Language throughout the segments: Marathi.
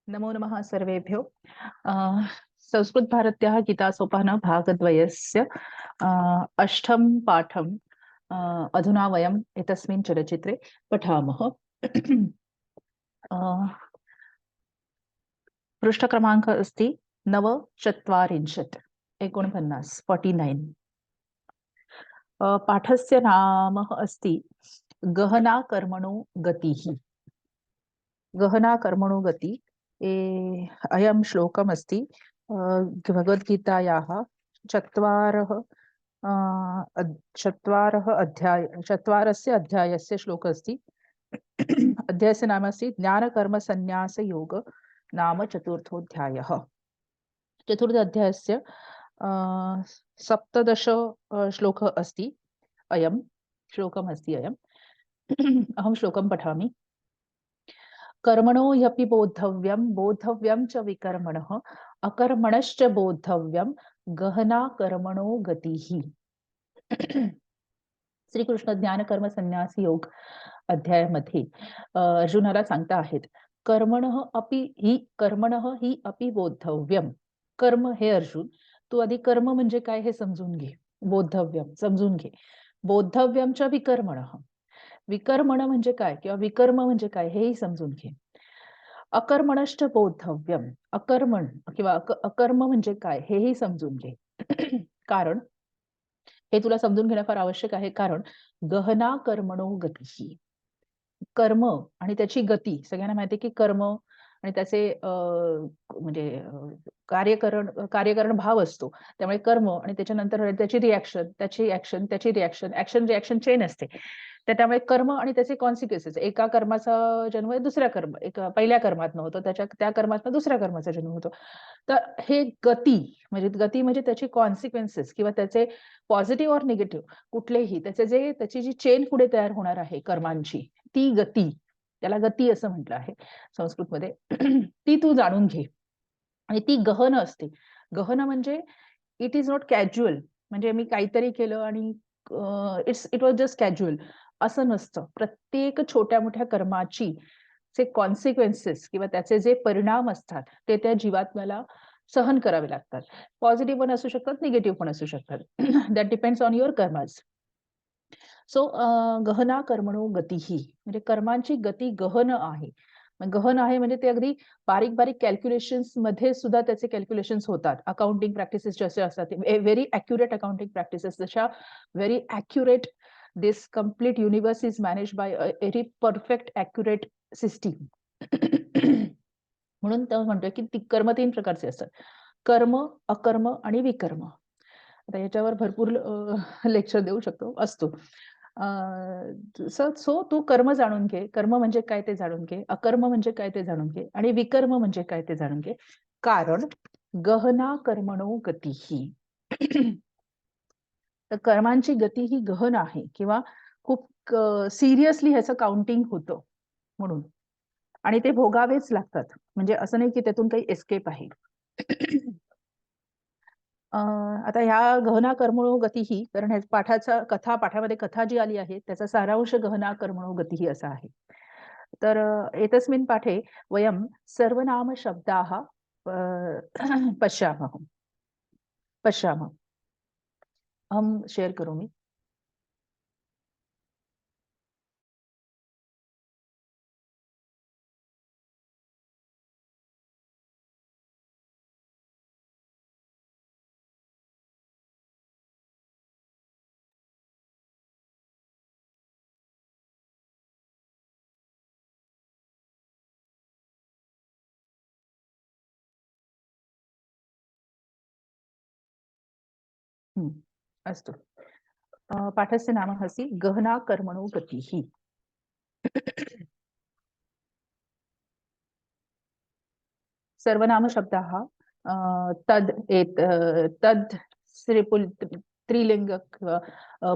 नमो नमः सर्वेभ्यो। संस्कृत भारत्याः गीतासोपान भागद्वयस्य अष्टम पाठम अधुना वयम् एतस्मिन् चलचित्रे पठामः। पृष्ठक्रमाङ्क अस्ति 49 49। पाठस्य नाम अस्ति गहना कर्मणो गतिः। गहना कर्मणो गति अयं श्लोकमस्ति भगवद्गीतायाः चत्वारस्य अध्यायस्य श्लोकः अस्ति। अध्यायस्य नाम अस्ति ज्ञानकर्मसन्न्यासयोग नाम चतुर्थोऽध्यायः। चतुर्थोऽध्यायस्य 17 श्लोकः अस्ति। अयं श्लोकमस्ति अयम्। अहं श्लोकं पठामि। कर्मणो ह्यपि बोद्धव्यं बोद्धव्यं च विकर्मणः अकर्मणश्च बोद्धव्यं गहना कर्मणो गतिः। श्रीकृष्ण ज्ञान कर्म संन्यास योग अध्यायामध्ये अर्जुनाला सांगता आहेत कर्मणः हि अपि बोद्धव्यम। कर्म हे अर्जुन तू आधी कर्म म्हणजे काय हे समजून घे। बोद्धव्यम समजून घे। बोद्धव्यम च विकर्मणः विकर्मण म्हणजे काय किंवा विकर्म म्हणजे काय हेही समजून घे। अकर्मणश्च बोद्धव्यम अकर्मण किंवा अकर्म म्हणजे काय हेही समजून घे। कारण हे तुला समजून घेणं फार आवश्यक आहे। कारण गहना कर्मणो गती कर्म आणि त्याची गती सगळ्यांना माहिती आहे की कर्म आणि त्याचे म्हणजे कार्यकरण भाव असतो। त्यामुळे कर्म आणि त्याच्यानंतर त्याची रिॲक्शन त्याची रिॲक्शन चेन असते। त्यामुळे कर्म आणि त्याचे कॉन्सिक्वेन्सेस एका कर्माचा जन्म दुसऱ्या पहिल्या कर्मातनं होतो त्या कर्मातनं दुसऱ्या कर्माचा जन्म होतो। तर हे गती म्हणजे त्याची कॉन्सिक्वेन्सेस किंवा त्याचे पॉझिटिव्ह और निगेटिव्ह कुठलेही त्याची जी चेन पुढे तयार होणार आहे कर्मांची ती गती त्याला गती असं म्हटलं आहे संस्कृतमध्ये। ती तू जाणून घे आणि ती गहन असते। गहन म्हणजे इट इज नॉट कॅज्युअल म्हणजे मी काहीतरी केलं आणि इट वॉज जस्ट कॅज्युअल असं नसतं। प्रत्येक छोट्या मोठ्या कर्माची कॉन्सिक्वेन्सेस किंवा त्याचे जे परिणाम असतात ते त्या जीवात्म्याला सहन करावे लागतात। पॉझिटिव्ह पण असू शकतात निगेटिव्ह पण असू शकतात। That depends on your karmas. So गहना कर्मणो गतिही म्हणजे कर्मांची गती गहन आहे। गहन आहे म्हणजे ते अगदी बारीक बारीक कॅल्क्युलेशन्स मध्ये सुद्धा त्याचे कॅल्क्युलेशन्स होतात। अकाउंटिंग प्रॅक्टिसेस जसे असतात व्हेरी अॅक्युरेट अकाउंटिंग प्रॅक्टिसेस जशा very accurate this complete universe is manage by a very perfect accurate system. म्हणून तेव्हा म्हणतोय की ती कर्म 3 प्रकारचे असतात कर्म अकर्म आणि विकर्म। आता याच्यावर भरपूर लेक्चर देऊ शकतो असतो। सो तू कर्म जाणून घे। कर्म म्हणजे काय ते जाणून घे। अकर्म म्हणजे काय ते जाणून घे आणि विकर्म म्हणजे काय ते जाणून घे। कारण गहना कर्मणो गतिही तर कर्मांची गती ही गहन आहे किंवा खूप सिरियसली ह्याचं काउंटिंग होतं म्हणून आणि ते भोगावेच लागतात। म्हणजे असं नाही की त्यातून काही एस्केप आहे। आता ह्या गहना कर्मणो गतिही कारण ह्या पाठामध्ये कथा जी आली आहे त्याचा सारांश गहना कर्मणो गतिही असा आहे। तर एतस्मिन् पाठे वयं सर्वनाम शब्दाः पश्यामः। अहं शेअर करोमि। अस्तु। पाठस्य नाम अस्ति गहना कर्मणो गतिः। सर्वनाम शब्दाः तद् स्त्रीलिंग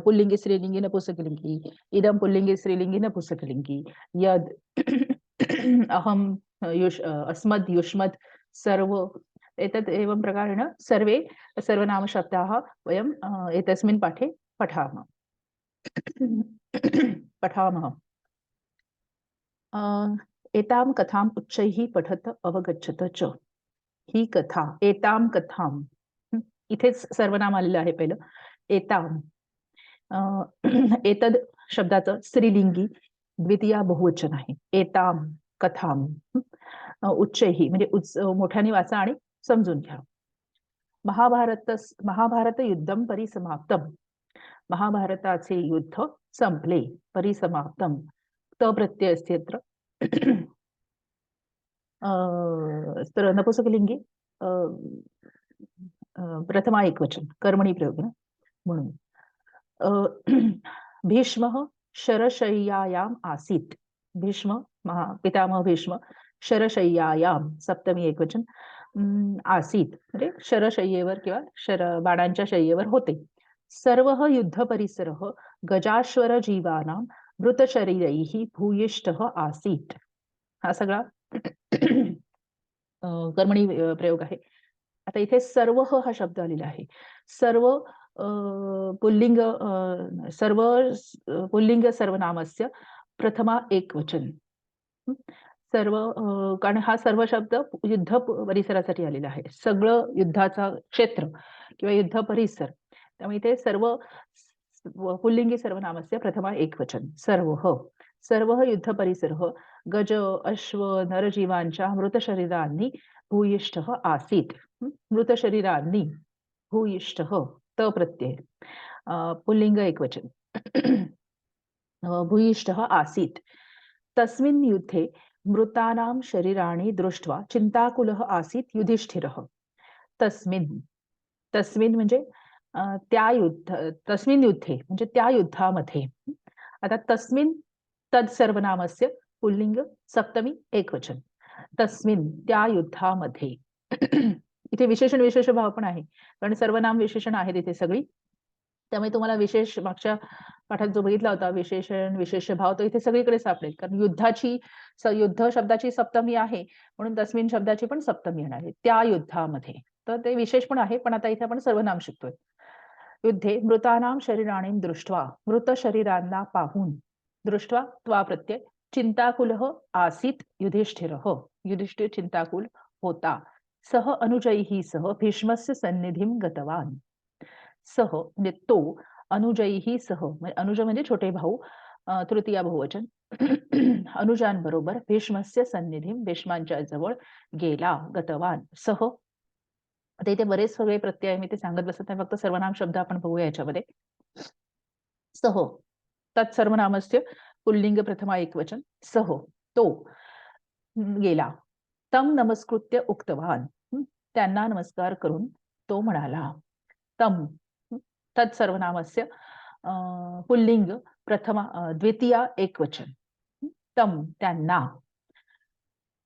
पुल्लिंगी स्त्रीलिंगी नपुंसकलिंगी इदं पुल्लिंगी स्त्रीलिंगी नपुंसकलिंगी यद् अहं अस्मद् युष्मद् सर्व एतत् एवं प्रकारेण सर्वे सर्वनाम शब्दाः वयं एतस्मिन् पाठे पठामः। एतां कथाम् उच्चैः पठत अवगच्छत च. ही कथा, एतां कथां. इथेच सर्वनाम आलेलं आहे पहिलं. एतां. एतद शब्दाचं स्त्रीलिंगी द्वितीया बहुवचन आहे. एतां कथां. उच्चैः म्हणजे मोठ्याने वाचा आणि समजून घ्या. महाभारत युद्धम परिसमाप्तम. महाभारताचे युद्ध संपले. परिसमाप्तम. त प्रत्यय असते यत्र. तर नपुंसकलिंगी प्रथमा एकवचन कर्मणी प्रयोग ना म्हणून. भीष्मः शरशय्यायाम् आसीत्. भीष्म पितामह भीष्म शरशय्यायां सप्तमी एकवचन आसीत म्हणजे शरशय्येवर किंवा बाणांच्या शय्येवर होते. सर्वः युद्ध परिसरः गजाश्वर जीवानां मृतशरीरैः भूयिष्ठः आसीत्. हा सगळा कर्मणी प्रयोग आहे. आता इथे सर्व हा शब्द आलेला आहे. सर्व पुल्लिंग सर्व पुल्लिंग सर्वनामस्य प्रथमा एकवचन. सर्व कारण हा सर्व शब्द युद्ध परिसरासाठी आलेला आहे. सगळं युद्धाचा क्षेत्र किंवा युद्ध परिसर. त्यामुळे इथे सर्व पुल्लिंगी सर्वनामस्य प्रथमा एकवचन. सर्व युद्ध परिसर गज अश्व नरजीवांच्या मृत शरीरांनी भूयिष्ठः आसीत्. मृत शरीरांनी भूयिष्ठः त प्रत्यय पुल्लिंग एकवचन. भूयिष्ठः आसीत्. तस्मिन् युद्धे मृतानां शरीराणि दृष्ट्वा चिंताकुलः आसीत् युधिष्ठिरः. तस्मिन् म्हणजे तस्मिन् युद्धे म्हणजे त्या युद्धामध्ये. आता तस्मिन् तद सर्वनामस्य पुल्लिंग सप्तमी एकवचन. तस्मिन् त्या युद्धामध्ये. इथे विशेषण विशेष भाव पण आहे कारण सर्वनाम विशेषण आहेत इथे सगळी. त्यामुळे तुम्हाला विशेष मागच्या पाठात जो बघितला होता विशेषण विशेष भाव तो इथे सगळीकडे सापडेल कारण युद्ध शब्दाची सप्तमी आहे म्हणून तस्मिन शब्दाची पण सप्तमी येणार आहे त्या युद्धामध्ये. तर ते विशेष पण आहे पण आता इथे आपण सर्वनाम शिकतोय. युद्धे मृतानां शरीराणि दृष्ट्वा मृत शरीरांना पाहून दृष्ट्वा त्वा प्रत्यय चिंताकुलः आसीत् युधिष्ठिरः. युधिष्ठिर चिंताकुल होता. सह अनुजैः सह भीष्मस्य सन्निधिं गतवान्. सह म्हणजे तो अनुजैः सह अनुज म्हणजे छोटे भाऊ तृतीया बहुवचन. अनुजांबरोबर भीष्मस्य सन्निधिं भीष्मांच्या जवळ गेला. गतवान सह. आता इथे बरेच सगळे प्रत्यय मी ते सांगत बसत नाही फक्त सर्वनाम शब्द आपण बघूया याच्यामध्ये. सह तत्सर्वनामस्य पुल्लिंग प्रथमा एकवचन. सह तो गेला. तम नमस्कृत्य उक्तवान त्यांना नमस्कार करून तो म्हणाला. तम तत्सर्वनामस्य पुल्लिंग प्रथमा द्वितीया एकवचन. तम त्यांना.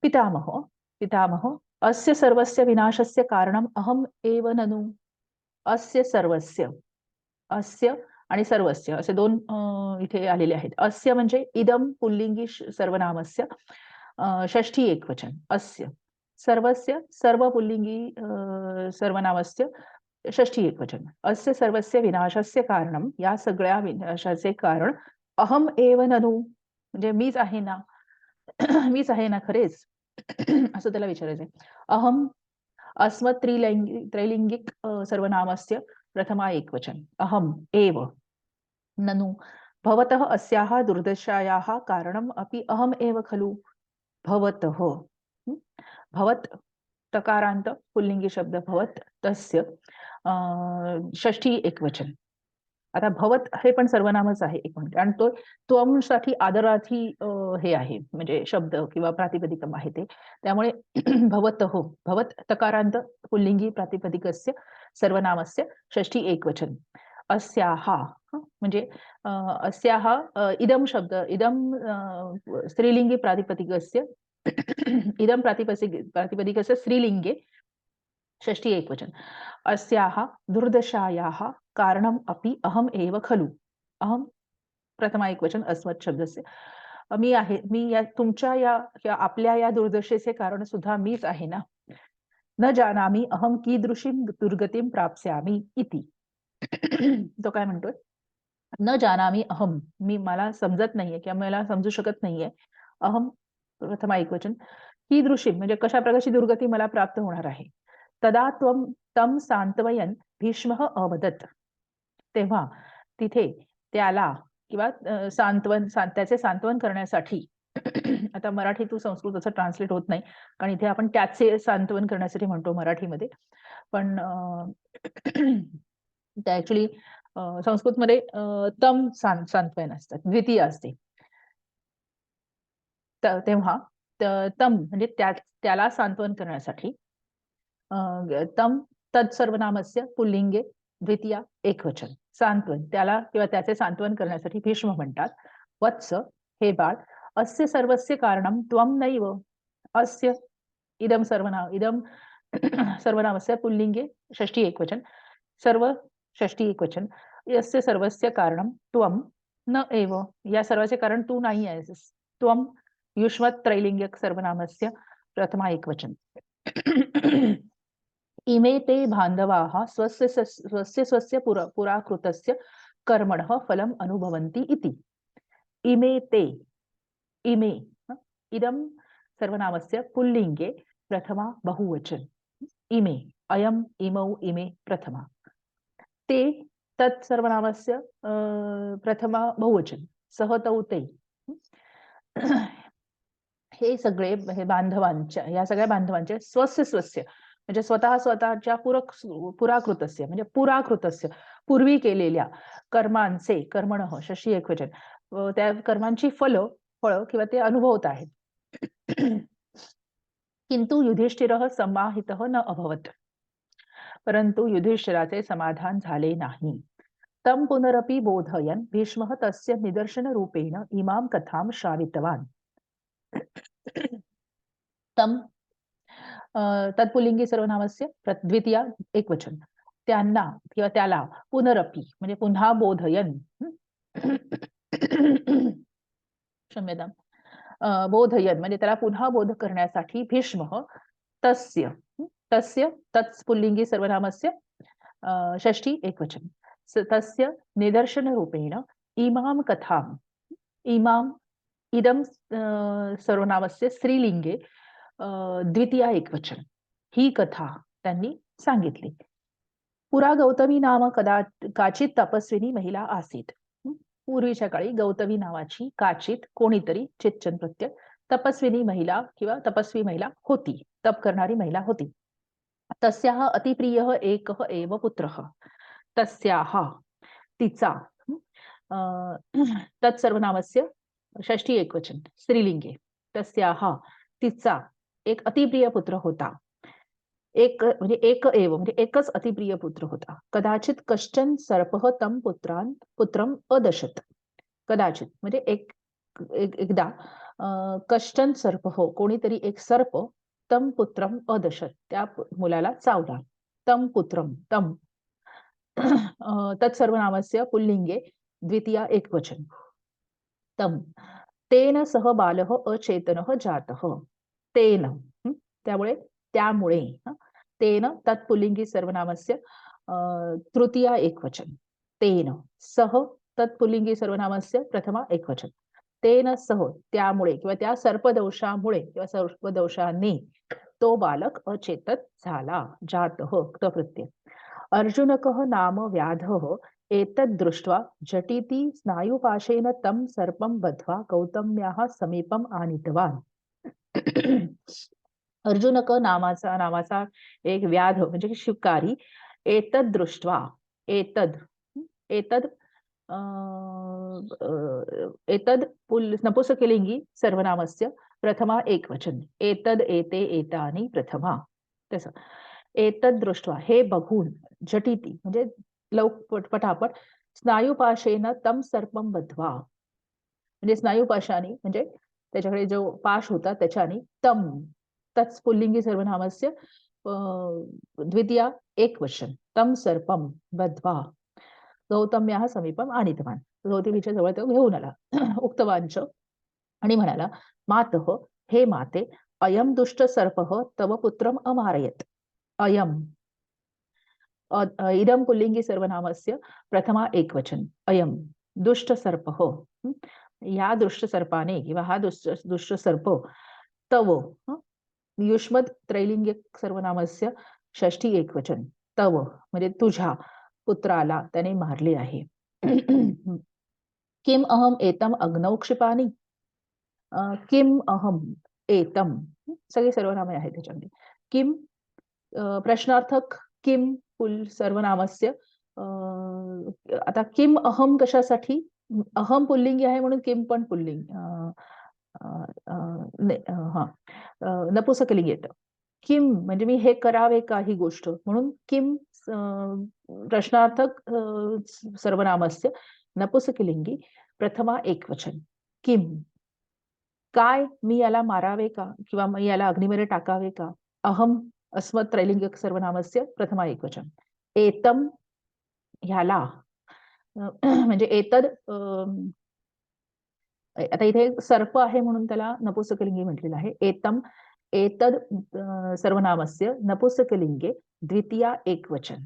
पितामह अस्य सर्वस्य विनाशस्य कारणम अहम एव ननु. अस्य सर्वस्य अस्य आणि सर्वस्य असे दोन इथे आलेले आहेत. अस्य म्हणजे इदम पुल्लिंगी सर्वनामस्य षष्ठी एकवचन. अस्य सर्वस्य सर्व पुल्लिंगी सर्वनामस्य षष्ठी एकवचन. अस्य सर्वस्य विनाशस्य कारणम या सगळ्या विनाशाचे कारण अहम एव ननु म्हणजे मीच आहे ना. मीच आहे ना खरेच असं त्याला विचारायचंय. अहम अस्मत् त्रैलिंगिक सर्वनामस्य प्रथमा एकवचन. अहम एव ननु भवतः अस्याः दुर्दशायाः कारणम् अपि अहम एव खलु. भवतः भवत तकारांत पुल्लिंगी शब्द भवत तस्य षष्ठी एकवचन. आता भवत हे पण सर्वनामच आहे एक म्हणजे आणि तो त्वम साठी आदरार्थी हे आहे म्हणजे शब्द किंवा प्रातिपदिकम आहे ते. त्यामुळे भवतः भवत तकारांत पुल्लिंगी प्रातिपदिकस्य सर्वनामस्य षष्ठी एकवचन. अस्याः म्हणजे अस्याः इदम शब्द इदम स्त्रीलिंगी प्रातिपदिकस्य इदम प्रातिपदिकस्य स्त्रीलिंगे षष्ठी एकवचन. अस्याः दुर्दशायाः कारणम अपि अहम एव खलु. अहम प्रथमा एकवचन अस्मत् शब्दस्य. मी आहे मी या तुमच्या या किंवा आपल्या या दुर्दशेचे कारण सुद्धा मीच आहे ना. न जानामि अहम कीदृशीं दुर्गतीं प्राप्स्यामि इति. तो काय म्हणतोय. न जानामि अहम मी मला समजत नाहीये किंवा मला समजू शकत नाहीये. अहम प्रथमा एकवचन, कीदृशी म्हणजे कशा प्रकारची दुर्गती मला प्राप्त होणार आहे. तदा त्वं तं सांत्वयन् भीष्मः अवदत्. तेव्हा तिथे त्याला किंवा त्याचे सांत्वन करण्यासाठी आता मराठी टू संस्कृत असं ट्रान्सलेट होत नाही, कारण इथे आपण त्याचे सांत्वन करण्यासाठी म्हणतो मराठीमध्ये. पण त्या ॲक्चुअली संस्कृतमध्ये तम सांत्वन असतात, द्वितीय असते. तेव्हा तम म्हणजे त्याला सांत्वन करण्यासाठी तम तत्सर्वनामस्य पुल्लिंगे द्वितीया एकवचन. सांत्वन त्याला किंवा त्याचे सांत्वन करण्यासाठी भीष्म म्हणतात, वत्स हे बाळ, अस्य सर्वस्य कारणं त्वं नैव. अस्य इदम सर्वनामस्य पुल्लिंगे षष्ठी एकवचन, सर्व षष्ठी एकवचन, यस्य सर्वस्य कारणं त्वं न एव. या सर्वाचे कारण तू नाही आहेस. त्वं युष्मत् त्रैलिंगिक सर्वनामस्य प्रथमा एकवचन. इमे ते बान्धवाः स्वस्य पुराकृतस्य कर्मणः फलम् अनुभवन्ति इति. इमे ते, इमे इदं सर्वनामस्य पुल्लिंगे प्रथमा बहुवचन. इमे, अयम, इमौ, इमे प्रथमा. ते तत् सर्वनामस्य प्रथमा बहुवचन, सह तौ ते. हे सगळे हे बांधवांच्या, या सगळ्या बांधवांचे स्वस्य म्हणजे स्वतःच्या पुराकृतस्य म्हणजे पुराकृतस्य पूर्वी केलेल्या कर्मांचे, कर्मणः षष्ठी एकवचन, त्या कर्मांची फळ किंवा ते अनुभवत आहेत. किंतु युधिष्ठिरः समाहितः न अभवत्. परंतु युधिष्ठिराचे समाधान झाले नाही. तं पुनरपि बोधयन् भीष्मः तस्य निदर्शनरूपेण इमां कथां श्रावितवान्. तं तत्पुल्लिंगी सर्वनामस्य द्वितीया एकवचन, त्यांना किंवा त्याला पुनरपि म्हणजे पुन्हा बोधयन, क्षम्यतां, बोधयन म्हणजे त्याला पुन्हा बोध करण्यासाठी भीष्म तस्य तत्पुल्लिंगी सर्वनामस्य षष्ठी एकवचन, तस्य निदर्शन रूपेण इमां कथां, इमां इदं सर्वनामस्य स्त्रीलिंगे द्वितीया एकवचन, ही कथा त्यांनी सांगितली. पुरा गौतमी नाम काचित तपस्विनी महिला आसीत. पूर्वीच्या काळी गौतमी नावाची काचित कोणीतरी, चितचन प्रत्यय, तपस्विनी महिला किंवा तपस्वी महिला होती, तप करणारी महिला होती. तस्याः अतिप्रियः एकः एव पुत्रः. तस्याः तिचा, तत्सर्वनामस्य षष्ठी एकवचन स्त्रीलिंगे, तस्याः तिचा एक अतिप्रिय पुत्र होता. एक म्हणजे एक एव म्हणजे एकच अतिप्रिय पुत्र होता. कदाचित कश्चन सर्पः तं पुत्रम अदशत. कदाचित म्हणजे एकदा कश्चन सर्पः कोणीतरी एक सर्प तं पुत्रम अदशत त्या मुलाला चावला. तं पुत्रम, तं तत्सर्वनामस्य पुल्लिंगे द्वितीया एकवचन, तं. तेन सह बालः अचेतनः जातः. तेन त्यामुळे तेन तत्पुल्लिंगी सर्वनामस्य तृतीया एकवचन, तेन सह तत्पुल्लिंगी सर्वनामस्य प्रथमा एकवचन, तेन सह त्यामुळे किंवा त्या सर्पदंशामुळे किंवा सर्पदंशाने तो बालक अचेतन झाला. जातः प्रत्यय. अर्जुनकः नाम व्याधः एतद् दृष्ट्वा झटिति स्नायुपाशेन तं सर्पं बद्ध्वा गौतम्याः समीपम् आनीतवान्. अर्जुनक नामाचा एक व्याध म्हणजे शिकारी, एतद् दृष्ट्वा, एतद् नपुंसकलिंगी सर्वनामस्य प्रथमा एकवचन, एतद् एते एतानि प्रथमा. तसं एतद् दृष्ट्वा हे बघून, झटिति म्हणजे पटापट, स्नायुपाशेन तं सर्पं बद्ध्वा म्हणजे स्नायुपाशाने म्हणजे त्याच्याकडे जो पाश होता त्याच्याने, तं तत्पुल्लिंगी सर्वनामस्य द्वितीया एकवचन, तं सर्पं बद्ध्वा गौतम्याः समीपम आनीतवान्. गौतमीच्या जवळ तो घेऊन आला. उक्तवांच आणि म्हणाला, मातः हे माते, अयम दुष्ट सर्पः तव पुत्रम अमारयत. अयम इदं पुल्लिंगी सर्वनामस्य प्रथमा एकवचन, अयम दुष्ट सर्पः, या दुष्ट सर्पाने किंवा हा दुष्ट सर्प तव युष्मद त्रैलिंगिक सर्वनामस्य षष्ठी एकवचन. तव म्हणजे तुझ्या पुत्राला त्याने मारले आहे. किम अहम एतम अग्नौ क्षिपानी. किम अहम एतम सगळे सर्वनामे आहेत त्याच्यामध्ये. किम प्रश्नार्थक किम सर्वनामस्य आता किम अहम कशासाठी. अहम पुल्लिंगी आहे म्हणून किम पण पुल्लिंग हा नपुसकलिंग येतं. किम म्हणजे मी हे करावे का ही गोष्ट म्हणून किम प्रश्नार्थक सर्वनामस्य नपुसकलिंगी प्रथमा एकवचन. किम काय मी याला मारावे का किंवा मी याला अग्नीमध्ये टाकावे का. अहम अस्मत् त्रैलिंगिक सर्वनामस्य प्रथमा एकवचन. एतम ह्याला म्हणजे एतद आता इथे सर्प आहे म्हणून त्याला नपुसकलिंगी म्हटलेलं आहे. एतम एतद सर्वनामस्य नपुसकलिंगे द्वितीया एकवचन.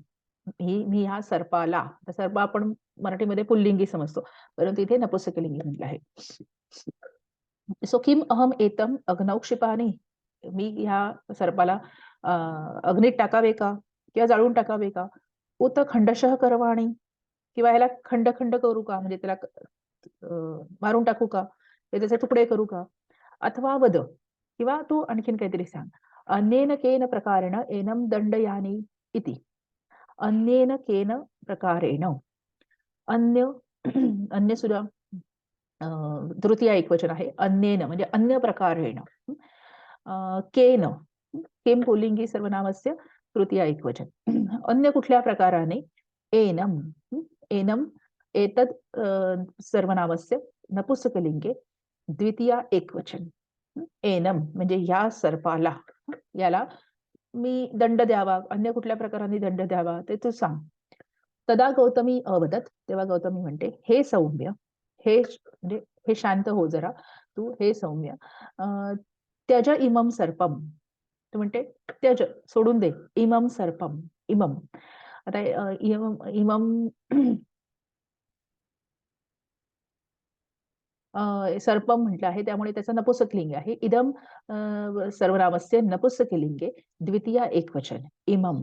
मी ह्या सर्पाला, सर्प आपण मराठीमध्ये पुल्लिंगी समजतो परंतु इथे नपुसकलिंगी म्हटलं आहे. सो किम अहम एतम अग्नौ क्षिपानी. मी ह्या सर्पाला अग्नीत टाकावे का किंवा जाळून टाकावे का. उत खंडशः करवाणी किंवा ह्याला खंड खंड करू का म्हणजे त्याला मारून टाकू का त्याचे तुकडे करू का. अथवा वद किंवा तू आणखीन काहीतरी सांग. अन्येन केन प्रकारेण एनम दंडयानी इति. अन्येन केन प्रकारेण अन्य अन्य सुद्धा तृतीय एकवचन आहे. अन्येन म्हणजे अन्य प्रकारेण. केन केम पुल्लिंगी सर्वनामस्य तृतीय एकवचन. अन्य कुठल्या प्रकाराने. एनम एनम एतद सर्वनामस्य नपुसकलिंगे द्वितीय एकवचन. एनम म्हणजे या सर्पाला याला मी दंड द्यावा अन्य कुठल्या प्रकाराने दंड द्यावा ते तू सांग. तदा गौतमी अवदत तेव्हा गौतमी म्हणते हे सौम्य हे म्हणजे हे शांत हो जरा तू हे सौम्य. त्यज इमम सर्पम. तू म्हणते त्यज सोडून दे. इमम सर्पम इमम आता इमम सर्पम म्हटलं आहे त्यामुळे त्याचं नपुसकलिंग आहे. इदम सर्वनामस्य नपुसकलिंगे द्वितीय एकवचन. इमम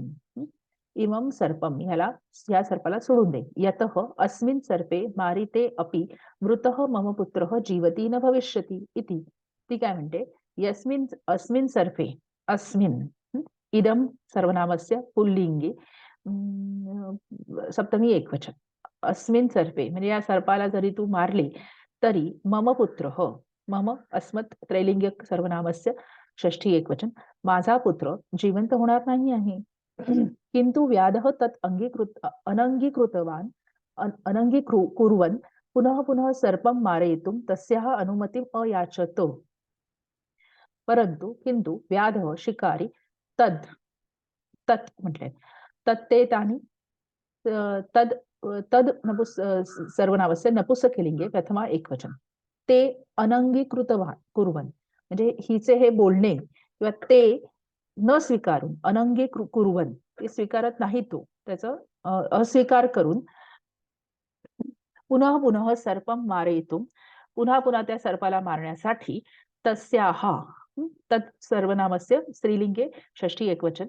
इमम सर्पम ह्याला या सर्पाला सोडून दे. यतः अस्मिन् सर्पे मारिते अपि मृतः मम पुत्रः जीवती न भविष्यति इति. ती काय म्हणते. यस्मिन् अस्मिन् सर्पे अस्मिन् इदम सर्वनामस्य पुल्लिंगी सप्तमी एकवचन. अस्मिन् सर्पे म्हणजे या सर्पाला जरी तू मारले तरी मम पुत्र मम अस्मत् त्रैलिंगिक सर्वनामस्य षष्ठी एकवचन. माझा पुत्र जिवंत होणार नाही आहे. किंतु व्याधः तत् अनंगीकृतवान अनंगीकुर्वन् पुनः पुनः सर्पं मारयितुं तस्याः अनुमतिम् अयाचत. परंतु किंतु व्याधः शिकारी तद तत् म्हटले तत्ते तानी तद तद सर्वनामस्य नपुसकलिंगे प्रथमा एकवचन. ते अनंगीकृतवान कुर्वन् म्हणजे हिचे हे बोलणे किंवा ते न स्वीकारून कुर्वन् ते स्वीकारत नाही तो त्याचं अस्वीकार करून पुनः पुनः सर्पम मारयितुं पुन्हा पुन्हा त्या सर्पाला मारण्यासाठी तस्याः तत् सर्वनामस्य स्त्रीलिंगे षष्ठी एकवचन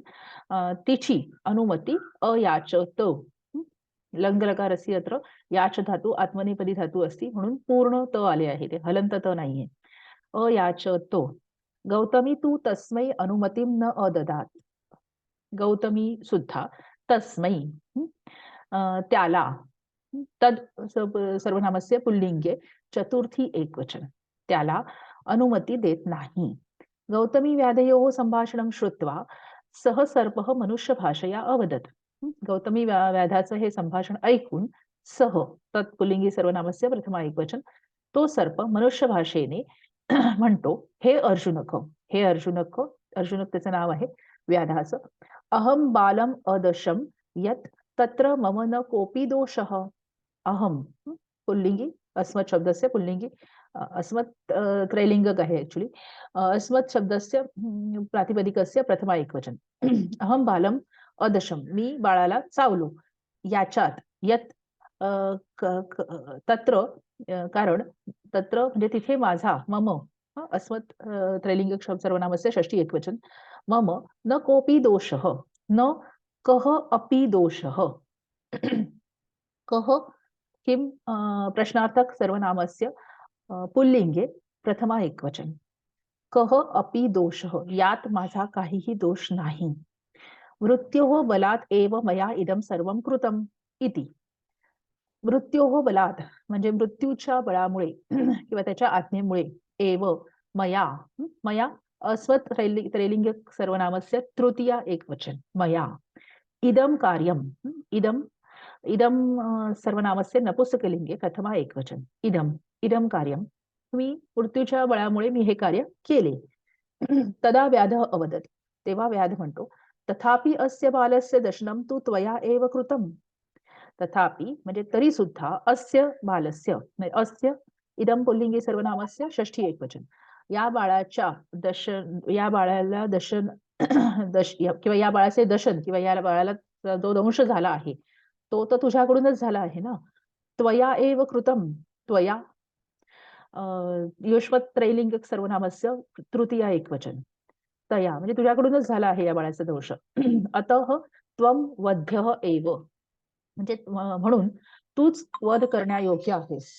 तिची अनुमती अयाचत. लंगलकार असि अत्र याच धातू आत्मनेपदी धातू असती म्हणून पूर्ण त आले आहे ते हलंत त नाहीये. अयाचतो. गौतमी तू तस्मै अनुमतीं न अददात. गौतमी सुद्धा तस्मै त्याला तद सर्वनामस्य पुल्लिंगे चतुर्थी एकवचन त्याला अनुमती देत नाही. गौतमी व्याधयोः संभाषणं श्रुत्वा सह सर्पः मनुष्य भाषया अवदत. गौतमी व्याधाचं हे संभाषण ऐकून सह तत्पुल्लिंगी सर्वनामस्य प्रथमा एकवचन तो सर्प मनुष्य भाषेने म्हणतो हे अर्जुनक हे अर्जुनक अर्जुनक त्याचं नाव आहे व्याधाचं. अहम बालम अदशम यत तत्र मम न कोपी दोषः. अहम पुल्लिंगी अस्मत् शब्दस्य पुल्लिंगी अस्मत् त्रैलिंगक आहे ऍक्च्युली. अस्मत् शब्दस्य प्रातिपदिकस्य प्रथमा एकवचन. अहम बालम अदशम मी बाळाला चावलो. याच्यात यत तत्र कारण तत्र म्हणजे तिथे माझा मम अस्मत् त्रैलिंगिक सर्वनामस्य षष्ठी एकवचन। मम न कोऽपि दोषः, न कः अपि दोषः। कः किं प्रश्नार्थक सर्वनामस्य पुल्लिंगे प्रथमा एकवचन। कः अपि दोषः, यात माझा काहीही दोष नाही। मृत्योः बलात् एव मया इदं सर्वं कृतम् इति। मृत्योः बलात् म्हणजे मृत्यूच्या बळामुळे किंवा त्याच्या आज्ञेमुळे एव मया मया अस्वत् त्रैलिंगिक सर्वनामस्य तृतीया एकवचन मया इदं कार्यम इदं इदं सर्वनामस्य नपुंसकलिंगे प्रथमा एकवचन इदं इदं कार्यम मी मृत्यूच्या बळामुळे मी हे कार्य केले. तदा व्याधः अवदत्, तेव्हा व्याध म्हणतो तथापि अस्य बालस्य दशनं तु त्वया एव कृतम्. तथापि म्हणजे तरी सुद्धा अस्य बालस्य म्हणजे अस्य इदं पुल्लिंगी सर्वनामस्य षष्ठी एकवचन. या बाळाच्या या बाळाला दशन किंवा या बाळाचे दशन किंवा या बाळाला जो दंश झाला आहे तो तर तुझ्याकडूनच झाला आहे ना. त्वया एव कृतम, त्वया युष्मत् त्रैलिंगिक सर्वनामस्य तृतीया एकवचन. तया म्हणजे तुझ्याकडूनच झाला आहे या बाळाचा दोष. अतः त्वं वध्यः एव म्हणजे म्हणून तूच वध करण्यायोग्य आहेस.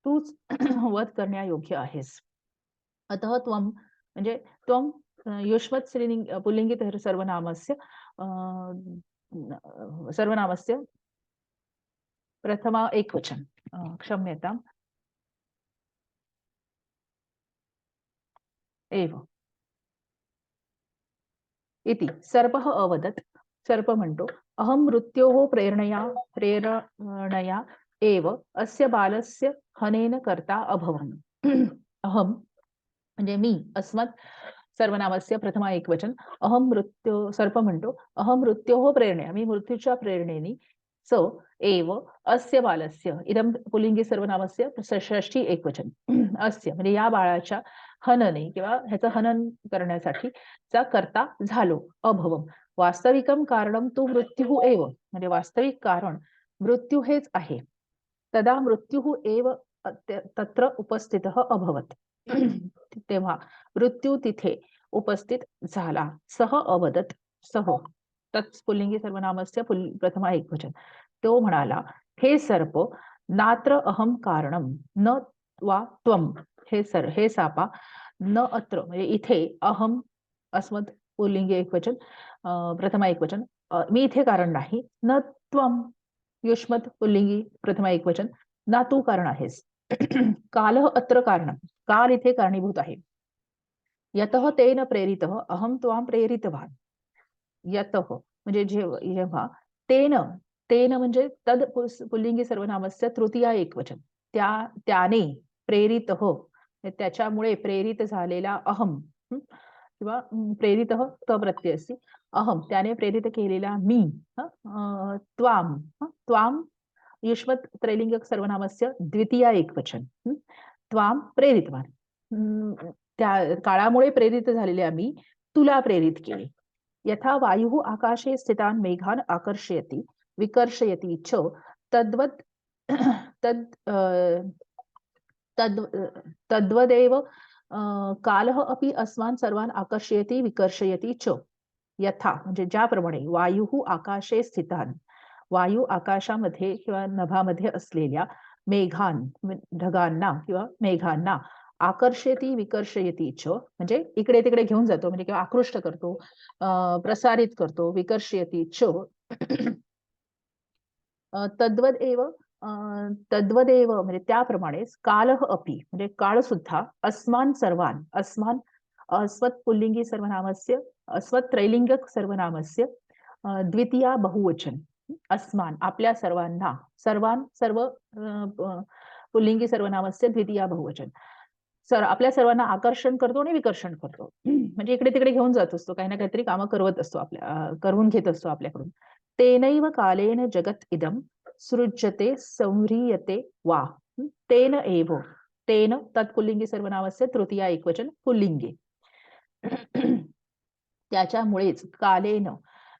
तूच वध करण्यायोग्य आहेस. अतः त्वं म्हणजे त्वं युष्मत् पुल्लिंगी सर्वनामस्य सर्वनामस्य प्रथमा एकवचन. क्षम्यताम् एव इति सर्पः अवदत्. सर्प म्हणतो अहं मृत्योः प्रेरणया एव अस्य बालस्य हनेन कर्ता अभवम्. अहं म्हणजे मी अस्मत् सर्वनामस्य प्रथमा एकवचन अहं मृत्यू सर्प म्हणतो अहं मृत्योः प्रेरणया मी मृत्यूच्या प्रेरणेने स एव अस्य बालस्य इदं पुल्लिंगी सर्वनामस्य षष्ठी एकवचन अस्य म्हणजे या बाळाच्या हनने किंवा ह्याचं हनन करण्यासाठी चा करता झालो अभवम. वास्तविकम कारणम तू मृत्यू एव म्हणजे वास्तविक कारण मृत्यू हेच आहे. तदा मृत्यू एव तत्र उपस्थितः अभवत. तेव्हा मृत्यू तिथे उपस्थित झाला. सह अवदत सह तत् पुल्लिंगी सर्वनामस्य प्रथमा एकवचन. तो म्हणाला हे सर्प नात्र अहम कारणम न वा त्वम. हे सापा न अत्र म्हणजे इथे अहम अस्मत् पुल्लिंगी एकवचन प्रथमा एकवचन मी इथे कारण नाही. न त्वम युष्मत् पुल्लिंगी प्रथमा एकवचन ना तू कारण आहेस. कालः अत्र कारणं काल इथे कारणीभूत आहे. यतः तेन प्रेरितः अहं त्वां प्रेरितवान. यतः म्हणजे जेव्हा तेन तेन म्हणजे तद पुल्लिंगी सर्वनामस्य तृतीया एकवचन त्याने प्रेरितः त्याच्यामुळे प्रेरित झालेला अहम किंवा प्रेरितः त प्रत्यय असते. अहम त्याने प्रेरित केलेला मी त्वाम त्वाम युष्मत् त्रैलिंगिक सर्वनामस्य द्वितीया एकवचन त्वाम प्रेरितवान. त्या काळामुळे प्रेरित झालेल्या मी तुला प्रेरित केले. यथा वायुः आकाशे स्थितान् मेघान् आकर्षयति विकर्षयति च तद्वत् तद् तद् तद्वदेव कालः अपि अस्मान् सर्वान् आकर्षयति विकर्षयति च. यथा म्हणजे ज्याप्रमाणे वायुः आकाशे स्थितान् वायू आकाशामध्ये किंवा नभामध्ये असलेल्या मेघान ढगांना किंवा मेघांना आकर्षयती विकर्षयती च म्हणजे इकडे तिकडे घेऊन जातो म्हणजे किंवा आकृष्ट करतो प्रसारित करतो विकर्षयती च तद्वदेव म्हणजे त्याप्रमाणेच कालः अपि म्हणजे काळ सुद्धा अस्मान सर्वान अस्मान अस्वत् पुल्लिंगी सर्वनामस्य अस्वत् त्रैलिंगिक सर्वनामस्य द्वितीया बहुवचन अस्मान आपल्या सर्वांना सर्व पुल्लिंगी सर्वनामस्य द्वितीया बहुवचन आपल्या सर्वांना आकर्षण करतो आणि विकर्षण करतो. म्हणजे इकडे तिकडे घेऊन जात असतो काही ना काहीतरी कामं करवत असतो करून घेत असतो आपल्याकडून. तेनैव कालेन जगत इदम सृज्यते संह्रियते वा. तेन एव तेन तत्पुल्लिंगी सर्वनामस्य तृतीया एकवचन पुल्लिंगे. त्याच्यामुळेच कालेन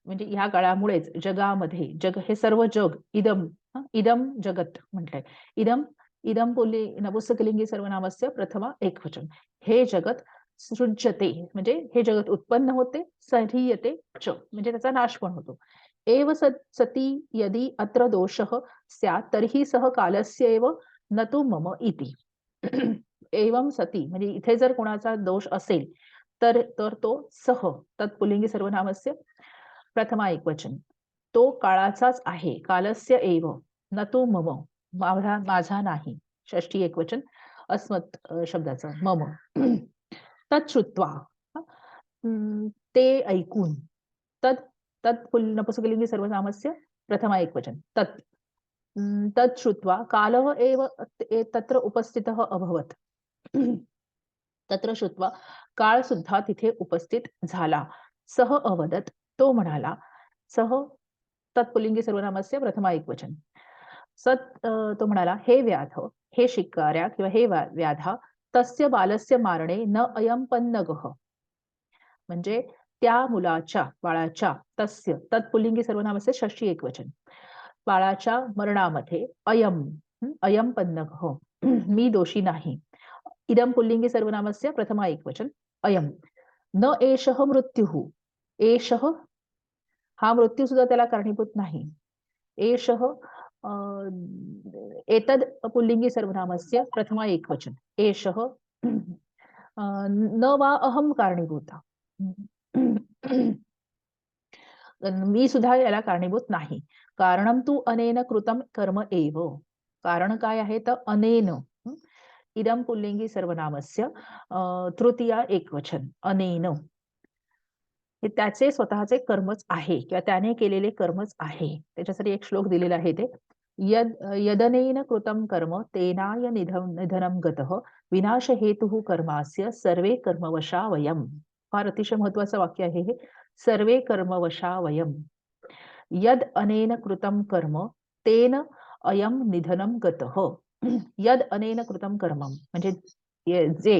म्हणजे ह्या काळामुळेच जगामध्ये, जग हे सर्व जग, इदम इदम जगत म्हटलंय. इदम इदम नपुंसकलिंगी सर्वनामस्य प्रथमा एकवचन. हे जगत सृज्यते म्हणजे हे जगत उत्पन्न होते, सह्रियते च म्हणजे त्याचा नाश पण होतो. एव सती यदि अत्र दोषः स्यात् तर्हि सह कालस्य एव न तु मम इति. एवं सती म्हणजे इथे जर कोणाचा दोष असेल तर तर तो सह तत्पुल्लिंगी सर्वनामस्य प्रथमा एकवचन. तो काळाचाच आहे. कालस्य एव न तु मम माझा नाही. षष्ठी एकवचन अस्मत् शब्दाचं मम. तच्छ्रुत्वा ते ऐकून तत् नपुंसकलिंगी सर्वनामस्य प्रथमा एकवचन तत् तच्छ्रुत्वा कालः एव तत्र उपस्थितः अभवत्. तत्र श्रुत्वा काळ सुद्धा तिथे उपस्थित झाला. सह अवदत तो म्हणाला. सह तत्पुल्लिंगी सर्वनामस्य प्रथमा एकवचन. तो म्हणाला हे व्याध हे शिकाऱ्या किंवा हे व्याधा तस्य बालस्य मारणे न अयम पन्नगः. म्हणजे त्या मुलाच्या बाळाच्या तस्य तत्पुल्लिंगी सर्वनामस्य षष्ठी एकवचन. बाळाच्या मरणामध्ये अयम पन्नगः मी दोषी नाही. इदम पुल्लिंगी सर्वनामस्य प्रथमा एकवचन अयम. न एषः मृत्युः. एषः हा मृत्यू सुद्धा त्याला कारणीभूत नाही. एषः एतद पुल्लिंगी सर्वनामस्य प्रथमा एकवचन. एषः न वा अहम कारणीभूता. मी सुद्धा याला कारणीभूत नाही. कारणं तु अनेन कृतं कर्म एव. कारण काय आहे तर अनेन इदम पुल्लिंगी सर्वनामस्य तृतीया एकवचन अनेन. हे त्याचे स्वतःचे कर्मच आहे किंवा त्याने केलेले कर्मच आहे. त्याच्यासाठी एक श्लोक दिलेला आहे ते यदनेन कृतं कर्म तेनाय निधनं गतः विनाश हेतुः कर्मास्य सर्वे कर्मवशा वयम. फार अतिशय महत्वाचं वाक्य आहे हे. सर्वे कर्मवशा वयम. यद अनेन कृतं कर्म तेन अयम निधनं गतः. यद अनेन कृतं कर्म म्हणजे जे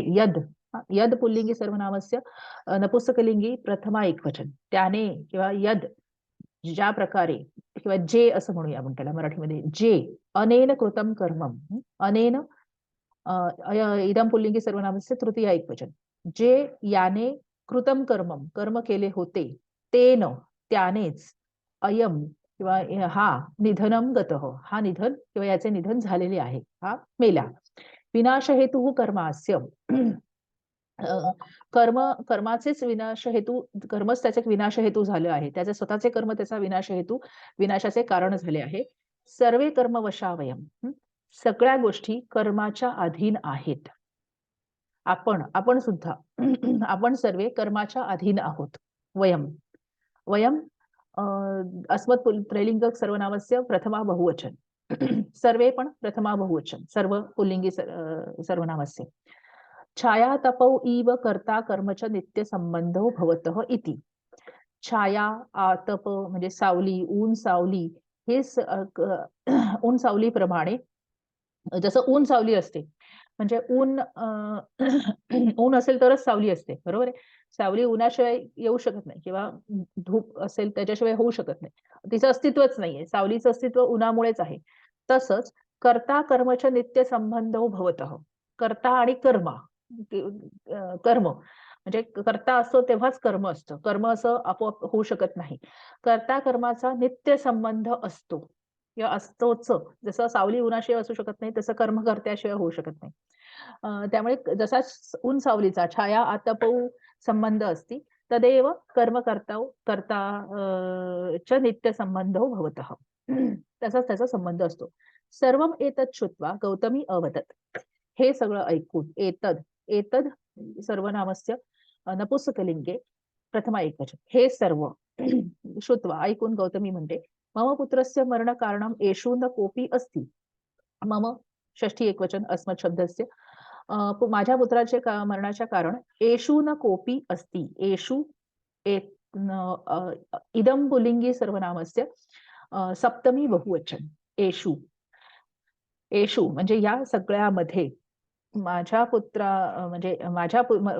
यद पुल्लिंगी सर्वनामस्य नपुंसकलिंगी प्रथमा एकवचन. त्याने किंवा यद ज्या प्रकारे किंवा जे असं म्हणूया आपण त्याला मराठीमध्ये जे अनेन कृतं कर्म अनेन इदम पुल्लिंगी सर्वनामस्य तृतीया एकवचन. जे याने कृतं कर्म केले होते तेन त्यानेच अयम किंवा हा निधनम गतः हा निधन किंवा याचे निधन झालेले आहे. हा मेला. विनाश हेतु कर्मास्य कर्माचेच विनाश हेतू कर्मच त्याचे विनाश हेतू झाले आहे. त्याचे स्वतःचे कर्म त्याचा विनाश हेतू विनाशाचे कारण झाले आहे. सर्वे कर्म वशावयम. सगळ्या गोष्टी कर्माच्या अधीन आहेत. आपण सुद्धा आपण सर्वे कर्माच्या अधीन आहोत. वयम अस्मत् पुल्लिंग सर्वनामस्य प्रथमा बहुवचन. सर्वे पण प्रथमा बहुवचन. सर्व पुल्लिंगी सर्वनामस्य. छाया तपौ इव कर्ता कर्मच नित्य संबंधो भवतः इति. छाया आतप म्हणजे सावली ऊन सावली हे ऊन सावलीप्रमाणे जसं ऊन सावली असते म्हणजे ऊन असेल तरच सावली असते. बरोबर आहे. सावली उन्हाशिवाय येऊ शकत नाही किंवा धूप असेल त्याच्याशिवाय होऊ शकत नाही. तिचं अस्तित्वच नाहीये. सावलीचं अस्तित्व उन्हामुळेच आहे. तसंच कर्ता कर्मच नित्य संबंधो भवतः. कर्ता आणि कर्म म्हणजे कर्ता असतो तेव्हाच कर्म असतं. कर्म असं आपोआप होऊ शकत नाही. कर्ता कर्माचा नित्य संबंध असतो किंवा असतोच. जसं सावली उन्हाशिवाय असू शकत नाही तसं कर्म कर्त्याशिवाय होऊ शकत नाही. त्यामुळे जसा ऊन सावलीचा छाया आतपौ संबंध असती तदेव कर्म कर्ता च नित्य संबंधो भवतः. तसाच त्याचा संबंध असतो. सर्वम एतत् श्रुत्वा गौतमी अवदत. हे सगळं ऐकून एतद सर्वनामस्य नपुंसकलिंगे प्रथमा एकवचन. हे सर्व श्रुत्वा ऐकून गौतमी म्हणते मम पुत्रस्य मरण कारणम येषु न कोपी अस्ति. मम षष्ठी एकवचन अस्मत् शब्दस्य माझ्या पुत्राचे मरणाचे कारण येषु न कोपी अस्ति. येषु इदम पुल्लिंगी सर्वनामस्य सप्तमी बहुवचन. येषु येषु म्हणजे या सगळ्यामध्ये माझ्या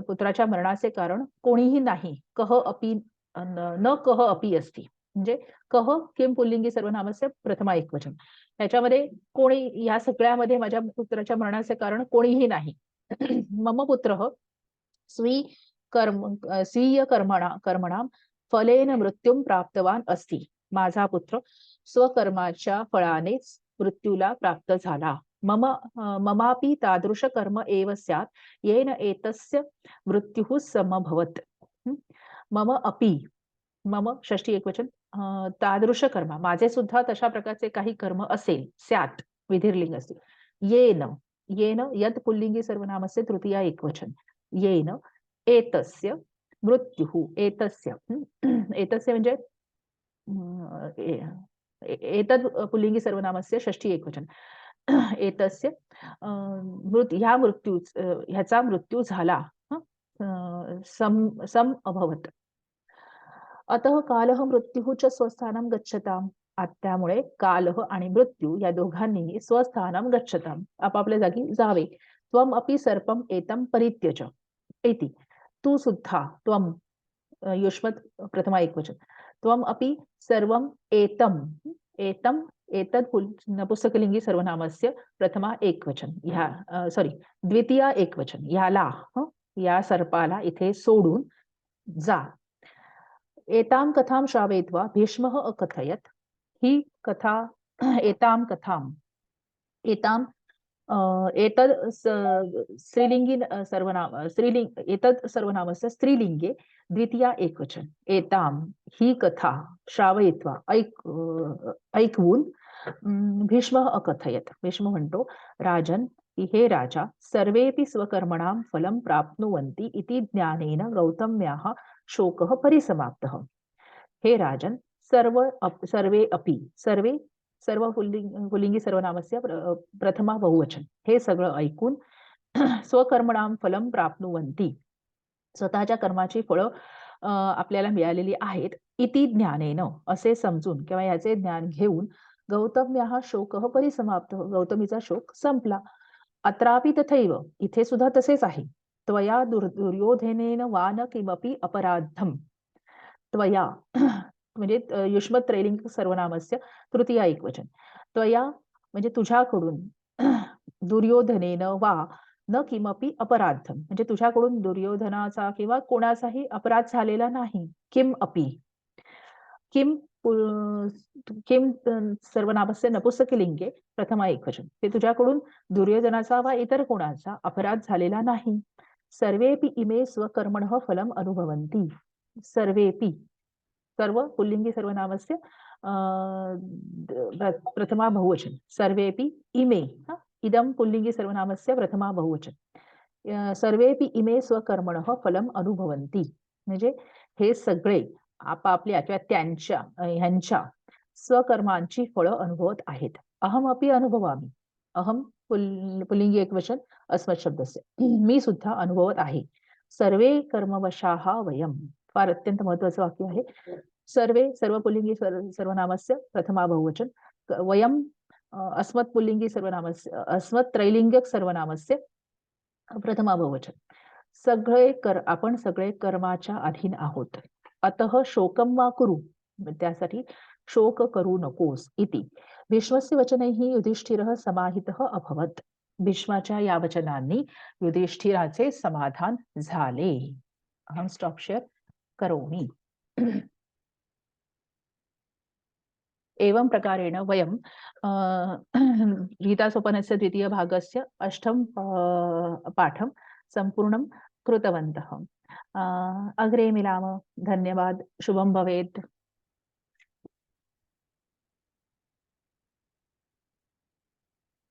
पुत्राच्या मरणाचे कारण कोणीही नाही. कह अपि न कह अपि अस्ति. म्हणजे कह किम पुल्लिंगी सर्वनामस्य प्रथमा एकवचन. त्याच्यामध्ये कोणी या सगळ्यामध्ये माझ्या पुत्राच्या मरणाचे कारण कोणीही नाही. मम पुत्रः स्वीय कर्मणाम फलेन मृत्युम प्राप्तवान अस्ति. माझा पुत्र स्वकर्माच्या फळानेच मृत्यूला प्राप्त झाला. ममापि तादृश कर्म एव स्यात् येन एतस्य मृत्युः समभवत्. मम अपि, मम षष्ठी एकवचन, तादृश कर्म, माझे सुद्धा तशा प्रकारचे काही कर्म असेल, स्यात् विधिर्लिंग असते. येन, येन यत् पुल्लिंगी सर्वनामस्य तृतीया एकवचन, येन एतस्य मृत्युः, एतस्य एतस्य म्हणजे एतद् पुल्लिंगी सर्वनामस्य षष्ठी एकवचन, एतस्य ह्या ह्याचा मृत्यू झाला, सम अभवत. अतः कालः मृत्युः च स्वस्थानं गच्छताम्. त्यामुळे कालः आणि मृत्यू या दोघांनी स्वस्थानं गच्छताम्, आपापल्या जागी जावे. त्वम अपि सर्पम एतम परित्यज इति. तू सुद्धा, त्वम युष्मत् प्रथमा एकवचन, त्वम अपि सर्वम एतम, एतम एतद नपुंसकलिंगी सर्वनामस्य प्रथमा एकवचन, ह्या सॉरी द्वितीया एकवचन, ह्याला, या सर्पाला इथे सोडून जा. एतां कथां श्रावयित्वा भीष्मः अकथयत्. ही कथा, एतां कथां, एतां एतद् स्त्रीलिंगी सर्वनाम, स्त्रीलिंग एतद् सर्वनामस्य स्त्रीलिंगे द्वितीया एकवचन, एतां ही कथा श्रावयित्वा ऐकवून भीष्मः अकथयत्. भीष्म म्हणतो, राजन, हे राजा, सर्वेपि स्वकर्मणां फलं प्राप्नुवन्ति इति ज्ञानेन गौतम्याः शोकः परिसमाप्तः. हे राजन, सर्वे अपि, सर्व पुल्लिंगी सर्वनामस्य प्रथमा बहुवचन, हे सगळं ऐकून स्वकर्मणाम फलम प्राप्नुवन्ति, स्वतःच्या कर्माची फळं आपल्याला मिळालेली आहेत, इति ज्ञानेन, असे समजून किंवा याचे ज्ञान घेऊन, गौतम्याः शोकः परिसमाप्तः, गौतमीचा शोक संपला. अत्रापि तथैव, इथे सुद्धा तसेच आहे. त्वया दुर्योधनेन वा न किमपि अपराधम. त्वया म्हणजे युष्मत् त्रैलिंग सर्वनामस्य तृतीया एकवचन. त्वया म्हणजे तुझ्याकडून, दुर्योधनेन वा न किमपि अपराधम, म्हणजे तुझ्याकडून दुर्योधनाचा किंवा कोणाचाही अपराध झालेला नाही. किम अपि, किम किम सर्वनामस्य नपुंसकलिंगे प्रथमा एकवचन, ते तुझ्याकडून दुर्योधनाचा वा इतर कोणाचा अपराध झालेला नाही. सर्वेपि इमे स्वकर्मणः फलम अनुभवन्ति. सर्वेपि, सर्व पुल्लिंगी सर्वनामस्य प्रथमा बहुवचन, सर्वेपि इमे, इदम पुल्लिंगी सर्वनामस्य प्रथमा बहुवचन, सर्वेपि इमे स्वकर्मणः फलम अनुभवन्ति, म्हणजे हे सगळे आपापल्या किंवा त्यांच्या, ह्यांच्या स्वकर्मांची फळं अनुभवत आहेत. अहम अपि अनुभवामि. अहम पुल्लिंगी एकवचन अस्मत् शब्दस्य, मी सुद्धा अनुभवत आहे. सर्वे कर्मवशाः वयम, फार अत्यंत महत्वाचं वाक्य आहे. सर्व पुल्लिंगी सर्वनामस्य प्रथमा बहुवचन, वयम अस्मत् पुल्लिंगी सर्वनामस्य, अस्मत् त्रैलिंगिक सर्वनामस्य प्रथमा बहुवचन. आपण सगळे कर्माच्या अधीन आहोत. अतः शोकं मा कुरु, त्यासाठी शोक करू नकोस इति. भीष्मस्य वचनैः युधिष्ठिरः समाहितः अभवत्. भीष्माच्या या वचनांनी युधिष्ठिराचे समाधान झाले. अहम स्टॉप शेअर करोमि. एवं प्रकारेण वयं गीतासोपानस्य द्वितीय भागस्य अष्टम पाठं संपूर्णं कृतवन्तः. अग्रे मिलामः. धन्यवाद. शुभं भवेत्.